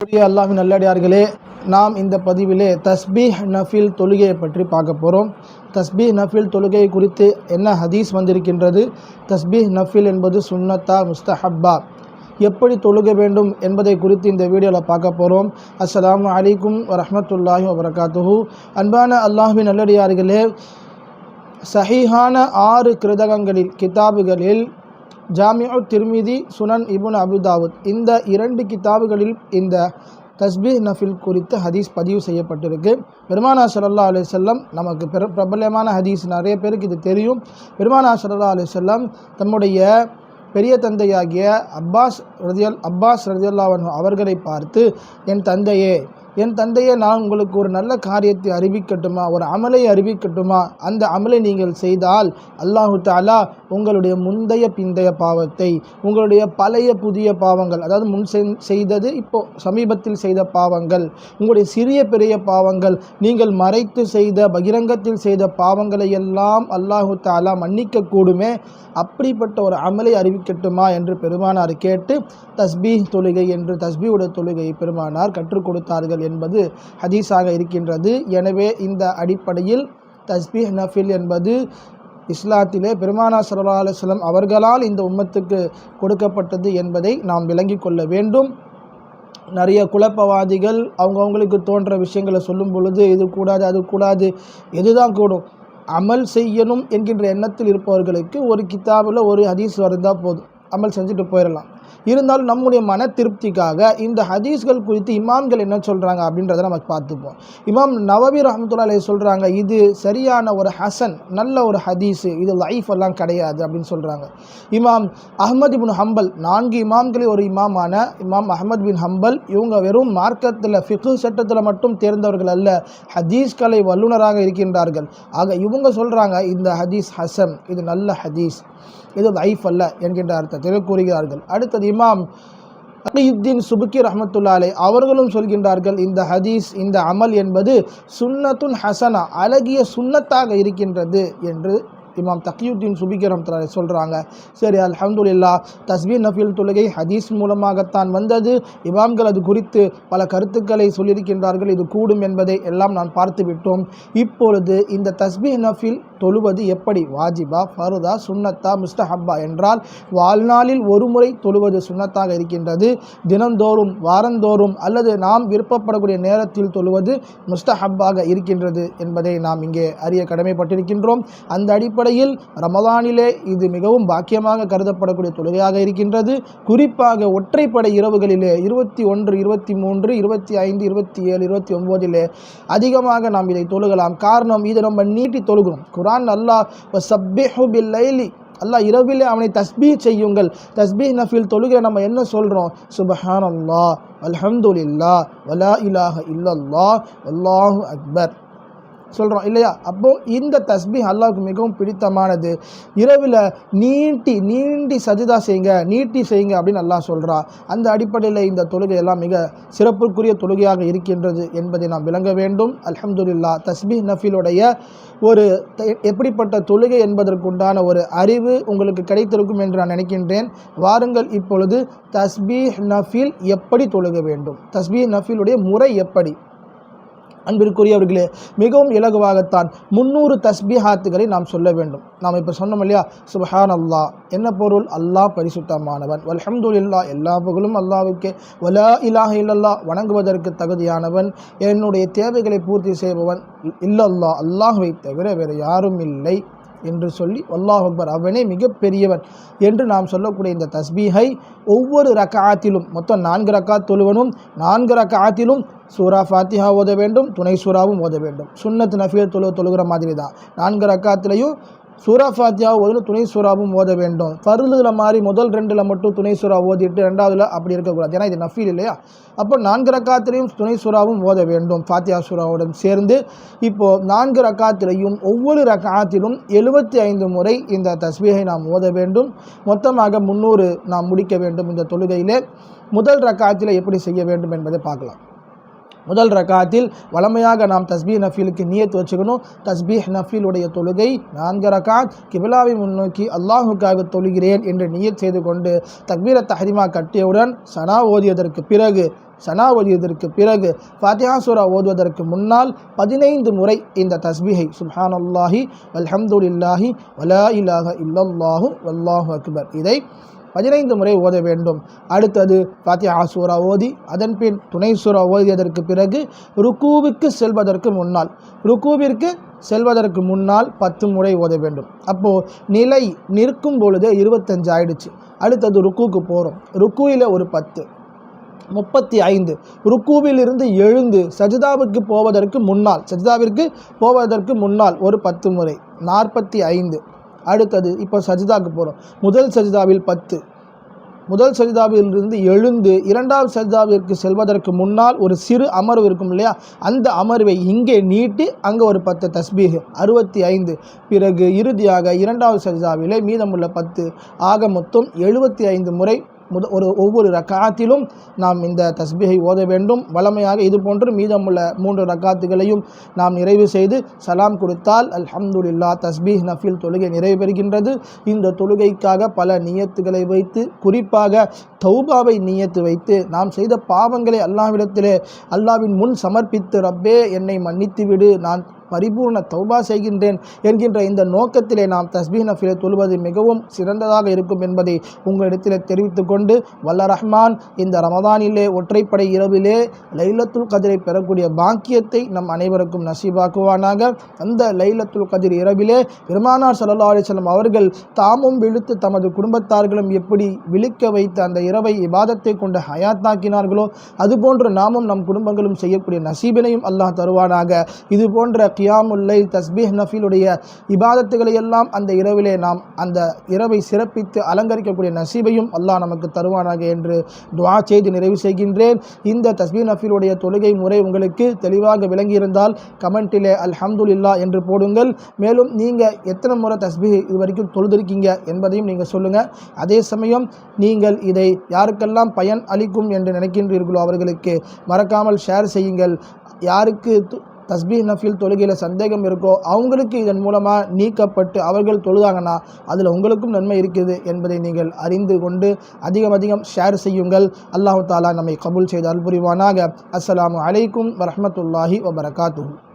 அல்லாஹ்வின் நல்லடியார்களே, நாம் இந்த பதிவிலே தஸ்பீஹ் நஃபில் தொழுகையை பற்றி பார்க்க போகிறோம். தஸ்பீஹ் நஃபில் தொழுகை குறித்து என்ன ஹதீஸ் வந்திருக்கின்றது, தஸ்பீஹ் நஃபில் என்பது சுன்னத்தா முஸ்தஹப்பா, எப்படி தொழுக வேண்டும் என்பதை குறித்து இந்த வீடியோவில் பார்க்க போகிறோம். அஸ்ஸலாமு அலைக்கும் வரஹ்மத்துல்லாஹி வபரகாத்துஹு. அன்பான அல்லாஹ்வின் நல்லடியார்களே, சஹீஹான 6 கிருதகங்களில் கிதாபுகளில் ஜாமிஉ திர்மிதி, சுனன் இப்னு அபு தாவூத், இந்த 2 கிதாபுகளில் இந்த தஸ்பீஹ் நஃபில் குறித்து ஹதீஸ் பதிவு செய்யப்பட்டிருக்கு. பெருமானார் ஸல்லல்லாஹு அலைஹி வஸல்லம், நமக்கு பிரபலமான ஹதீஸ், நிறைய பேருக்கு இது தெரியும். பெருமானார் ஸல்லல்லாஹு அலைஹி வஸல்லம் தம்முடைய பெரிய தந்தையாகிய அப்பாஸ் ரலியல்லாஹு அன்ஹு அவர்களை பார்த்து, என் தந்தையே, நான் உங்களுக்கு ஒரு நல்ல காரியத்தை அறிவிக்கட்டுமா, ஒரு அமலை அறிவிக்கட்டுமா? அந்த அமலை நீங்கள் செய்தால் அல்லாஹு தஆலா உங்களுடைய முந்தைய பிந்தைய பாவத்தை, உங்களுடைய பழைய புதிய பாவங்கள், அதாவது முன் செய்தது, இப்போ சமீபத்தில் செய்த பாவங்கள், உங்களுடைய சிறிய பெரிய பாவங்கள், நீங்கள் மறைத்து செய்த பகிரங்கத்தில் செய்த பாவங்களை எல்லாம் அல்லாஹு தஆலா மன்னிக்க கூடுமே, அப்படிப்பட்ட ஒரு அமலை அறிவிக்கட்டுமா என்று பெருமானார் கேட்டு தஸ்பீஹ் தொழுகை என்று தஸ்பீஹுடைய தொழுகையை பெருமானார் கற்றுக் கொடுத்தார்கள் என்பது ஹதீஸாக இருக்கின்றது. எனவே இந்த அடிப்படையில் தஸ்பீஹ் நஃபில் என்பது இஸ்லாத்திலே பெருமானார் ஸல்லல்லாஹு அலைஹி வஸல்லம் அவர்களால் இந்த உம்மத்துக்கு கொடுக்கப்பட்டது என்பதை நாம் விளங்கி கொள்ள வேண்டும். நிறைய குழப்பவாதிகள் அவங்களுக்கு தோன்ற விஷயங்களை சொல்லும் பொழுது, இது கூடாது அது கூடாது, எதுதான் கூடும், அமல் செய்யணும் என்கின்ற எண்ணத்தில் இருப்பவர்களுக்கு ஒரு கிதாபில் ஒரு ஹதீஸ் வருந்தால் போதும், அமல் செஞ்சுட்டு போயிடலாம். இருந்தாலும் நம்முடைய மன திருப்திக்காக இந்த ஹதீஸ்கள் குறித்து இமாம்கள் என்ன சொல்கிறாங்க அப்படின்றத நம்ம பார்த்துப்போம். இமாம் நவவி ரஹ்மத்துல்லாஹி அலைஹி சொல்கிறாங்க, இது சரியான ஒரு ஹசன், நல்ல ஒரு ஹதீஸு, இது லைஃப் எல்லாம் கிடையாது அப்படின்னு சொல்கிறாங்க. இமாம் அஹ்மத் இப்னு ஹம்பல், 4 இமாம்களில் ஒரு இமாமான இமாம் அஹ்மத் பின் ஹம்பல், இவங்க வெறும் மார்க்கத்தில் ஃபிக்ஹ் சட்டத்தில் மட்டும் தேர்ந்தவர்கள் அல்ல, ஹதீஸ்களை வல்லுநராக இருக்கின்றார்கள். ஆக இவங்க சொல்கிறாங்க, இந்த ஹதீஸ் ஹசன், இது நல்ல ஹதீஸ், இது லைஃப் அல்ல என்கின்ற அர்த்தத்தில் கூறுகிறார்கள். அடுத்தது இமாம் தகியுத்தீன் சுபுக்கி ரஹ்மத்துல்லாஹி அலைஹி அவர்களும் சொல்கின்றார்கள், இந்த ஹதீஸ், இந்த அமல் என்பது சுன்னத்துன் ஹசனா, அழகிய சுன்னத்தாக இருக்கின்றது என்று இமாம் தகியுத்தீன் சுபுக்கி ரஹ்மத்துல்லாஹி அலைஹி சொல்கிறாங்க. சரி, அல்ஹம்துலில்லாஹ், தஸ்பீஹ் நஃபில் தொழுகை ஹதீஸ் மூலமாகத்தான் வந்தது. இமாம்கள் அது குறித்து பல கருத்துக்களை சொல்லியிருக்கின்றார்கள், இது கூடும் என்பதை எல்லாம் நான் பார்த்து விட்டோம். இப்பொழுது இந்த தஸ்பீஹ் நஃபில் தொழுவது எப்படி, வாஜிபா, ஃபர்தா, சுன்னத்தா, முஸ்தஹப்பா என்றால், வாழ்நாளில் ஒரு முறை தொழுவது சுன்னத்தாக இருக்கின்றது. தினந்தோறும், வாரந்தோறும் அல்லது நாம் விருப்பப்படக்கூடிய நேரத்தில் தொழுவது முஸ்தஹப்பாக இருக்கின்றது என்பதை நாம் இங்கே அறிய கடமைப்பட்டிருக்கின்றோம். அந்த அடிப்படையில் ரமலானிலே இது மிகவும் பாக்கியமாக கருதப்படக்கூடிய தொழுகையாக இருக்கின்றது. குறிப்பாக ஒற்றைப்படை இரவுகளிலே 21, 23, 25, 27, 29 அதிகமாக நாம் இதை தொழுகலாம். காரணம், இதை நம்ம நீட்டி தொழுகிறோம். குர்ஆன் அல்லாஹ் வஸப்பிஹு பில்லைலி, அல்லாஹ் இரவிலே அவனை தஸ்பீஹ் செய்யுங்கள். தஸ்பீஹ் நஃபில் தொழுகை நம்ம என்ன சொல்கிறோம், சுப்ஹானல்லாஹ், அல்ஹம்துலில்லாஹ், வலா இலாஹ இல்லல்லாஹ், அல்லாஹு அக்பர் சொல்கிறோம் இல்லையா? அப்போது இந்த தஸ்பீஹ் அல்லாஹ்வுக்கு மிகவும் பிடித்தமானது. இரவில் நீண்டி சஜிதா செய்யுங்க, நீட்டி செய்யுங்க அப்படின்னு அல்லாஹ் சொல்கிறா. அந்த அடிப்படையில் இந்த தொழுகை எல்லாம் மிக சிறப்புக்குரிய தொழுகையாக இருக்கின்றது என்பதை நாம் விளங்க வேண்டும். அல்ஹம்துலில்லாஹ், தஸ்பீஹ் நஃபிலுடைய ஒரு எப்படிப்பட்ட தொழுகை என்பதற்குண்டான ஒரு அறிவு உங்களுக்கு கிடைத்திருக்கும் என்று நான் நினைக்கின்றேன். வாருங்கள், இப்பொழுது தஸ்பீஹ் நஃபில் எப்படி தொழுக வேண்டும், தஸ்பீஹ் நஃபிலுடைய முறை எப்படி. அன்பிற்குரியவர்களே, மிகவும் இலகுவாகத்தான் 300 தஸ்பீஹாத்துகளை நாம் சொல்ல வேண்டும். நாம் இப்போ சொன்னோம் இல்லையா, சுப்ஹானல்லாஹ் என்ன பொருள், அல்லாஹ் பரிசுத்தமானவன், வல்ஹம்துலில்லாஹ் எல்லா புகழும் அல்லாஹ்வுக்கே, வலா இலாஹ இல்லல்லாஹ் வணங்குவதற்கு தகுதியானவன், என்னுடைய தேவைகளை பூர்த்தி செய்பவன், இல்லல்லாஹ் அல்லாஹ்வை தவிர வேறு யாரும் இல்லை என்று சொல்லி, அல்லாஹ் அக்பர், அவனே மிகப்பெரியவன் என்று நாம் சொல்லக்கூடிய இந்த தஸ்பீஹை ஒவ்வொரு ரக்ஆத்திலும், மொத்தம் 4 ரக்ஆத் தொழுவனும், 4 ரக்ஆத்திலும் சூரா ஃபாத்திஹா ஓத வேண்டும், துணை சூறாவும் ஓத வேண்டும். சுன்னத் நஃபில் தொழுகிற மாதிரி தான் 4 ரக்ஆத்திலையும் சூரா ஃபாத்திஹா ஓதணும், துணை சூறாவும் ஓத வேண்டும். ஃபர்துல மாதிரி முதல் 2ல் மட்டும் துணை சூறா ஓதிட்டு 2வதுல அப்படி இருக்கக்கூடாது, ஏன்னா இது நஃபில் இல்லையா. அப்போ 4 ரக்ஆத்திலையும் துணை சூறாவும் ஓத வேண்டும் ஃபாத்திஹா சூறாவுடன் சேர்ந்து. இப்போது 4 ரக்ஆத்திலையும் ஒவ்வொரு ரக்ஆத்திலும் 75 முறை இந்த தஸ்பீஹை நாம் ஓத வேண்டும். மொத்தமாக 300 நாம் முடிக்க வேண்டும் இந்த தொழுகையிலே. முதல் ரக்ஆத்திலே எப்படி செய்ய வேண்டும் என்பதை பார்க்கலாம். முதல் ரக்காத்தில் வளமையாக நாம் தஸ்பீஹ் நஃபீலுக்கு நியத் வச்சுக்கணும். தஸ்பீஹ் நஃபீலுடைய தொழுகை 4 ரக்காத் கிபிலாவை முன்னோக்கி அல்லாஹுக்காக தொழுகிறேன் என்று நியத் செய்து கொண்டு தக்பீரத் தஹ்ரீமா கட்டியவுடன் சனா ஓதியதற்கு பிறகு ஃபாத்திஹா சூரா ஓதுவதற்கு முன்னால் 15 முறை இந்த தஸ்பீஹை சுப்ஹானல்லாஹி வல்ஹம்துலில்லாஹி வலா இலாஹ இல்லல்லாஹு வல்லாஹு அக்பர் இதை 15 முறை ஓத வேண்டும். அடுத்தது ஃபாத்திஹா சூரா ஓதி அதன் பின் துணை சூரா ஓதியதற்கு பிறகு ருக்கூவிற்கு செல்வதற்கு முன்னால் 10 முறை ஓத வேண்டும். அப்போது நிற்கும் பொழுது 25 ஆயிடுச்சு. அடுத்தது ருக்கூக்கு போகிறோம். ருக்கூவில் ஒரு 10, 35. ருக்கூவிலிருந்து எழுந்து சஜிதாவிற்கு போவதற்கு முன்னால் ஒரு 10 முறை 45. அடுத்தது இப்போ சஜிதாவுக்கு போகிறோம். முதல் சஜிதாவில் 10, முதல் சஜிதாவிலிருந்து எழுந்து 2வது சஜிதாவிற்கு செல்வதற்கு முன்னால் ஒரு சிறு அமர்வு இருக்கும் இல்லையா, அந்த அமர்வை இங்கே நீட்டி அங்கே ஒரு 10 தஸ்பீஹ் 65. பிறகு இறுதியாக 2வது சஜிதாவிலே மீதமுள்ள 10 ஆக மொத்தம் 75 முறை ஒவ்வொரு ரக்காத்திலும் நாம் இந்த தஸ்பீஹை ஓத வேண்டும். வளமையாக இது போன்று மீதமுள்ள 3 ரக்காத்துகளையும் நாம் நிறைவு செய்து சலாம் கொடுத்தால் அல்ஹம்துலில்லாஹ் தஸ்பீஹ் நஃபில் தொழுகை நிறைவு பெறுகின்றது. இந்த தொழுகைக்காக பல நியத்துகளை வைத்து, குறிப்பாக தௌபாவை நியத்து வைத்து நாம் செய்த பாவங்களை அல்லாஹ்வின் முன் சமர்ப்பித்து, ரப்பே என்னை மன்னித்து விடு, நான் பரிபூர்ண தௌபா செய்கின்றேன் என்கின்ற இந்த நோக்கத்திலே நாம் தஸ்பீஹ் நஃபிலை தொழுவது மிகவும் சிறந்ததாக இருக்கும் என்பதை உங்களிடத்தில் தெரிவித்துக் கொண்டு, வல்ல ரஹ்மான் இந்த ரமதானிலே ஒற்றைப்படை இரவிலே லைலத்துல் கத்ரை பெறக்கூடிய பாக்கியத்தை நம் அனைவருக்கும் நசீபாக்குவானாக. அந்த லைலத்துல் கத்ர் இரவிலே பெருமானார் ஸல்லல்லாஹு அலைஹி வஸல்லம் அவர்கள் தாமும் விழித்து தமது குடும்பத்தார்களும் எப்படி விழிக்க வைத்து அந்த இரவை இபாதத்தை கொண்டு ஹயாத்தாக்கினார்களோ அதுபோன்று நாமும் நம் குடும்பங்களும் செய்யக்கூடிய நசீபினையும் அல்லாஹ் தருவானாக. இது போன்ற கியாமுல் லைல் தஸ்பீஹ் நஃபிலுடைய இபாதத்துகளை எல்லாம் அந்த இரவிலே நாம் அந்த இரவை சிறப்பித்து அலங்கரிக்கக்கூடிய நசீபையும் அல்லாஹ் நமக்கு தருவானாக என்று துஆ செய்து நிறைவு செய்கின்றேன். இந்த தஸ்பீஹ் நஃபிலுடைய தொழுகை முறை உங்களுக்கு தெளிவாக விளங்கியிருந்தால் கமெண்டிலே அல்ஹம்துலில்லாஹ் என்று போடுங்கள். மேலும் நீங்கள் எத்தனை முறை தஸ்பீஹ் இது வரைக்கும் தொழுதிருக்கீங்க என்பதையும் நீங்கள் சொல்லுங்கள். அதே சமயம் நீங்கள் இதை யாருக்கெல்லாம் பயன் அளிக்கும் என்று நினைக்கின்றீர்களோ அவர்களுக்கு மறக்காமல் ஷேர் செய்யுங்கள். யாருக்கு தஸ்பீஹ் நஃபில் தொழுகையில் சந்தேகம் இருக்கோ அவங்களுக்கு இதன் மூலமாக நீக்கப்பட்டு அவர்கள் தொழுதாங்கன்னா அதில் உங்களுக்கும் நன்மை இருக்குது என்பதை நீங்கள் அறிந்து கொண்டு அதிகம் ஷேர் செய்யுங்கள். அல்லாஹ் தஆலா நம்மை கபூல் செய்து அருள் புரிவானாக. அஸ்ஸலாமு அலைக்கும் வரஹ்மத்துல்லாஹி வபரகாத்துஹு.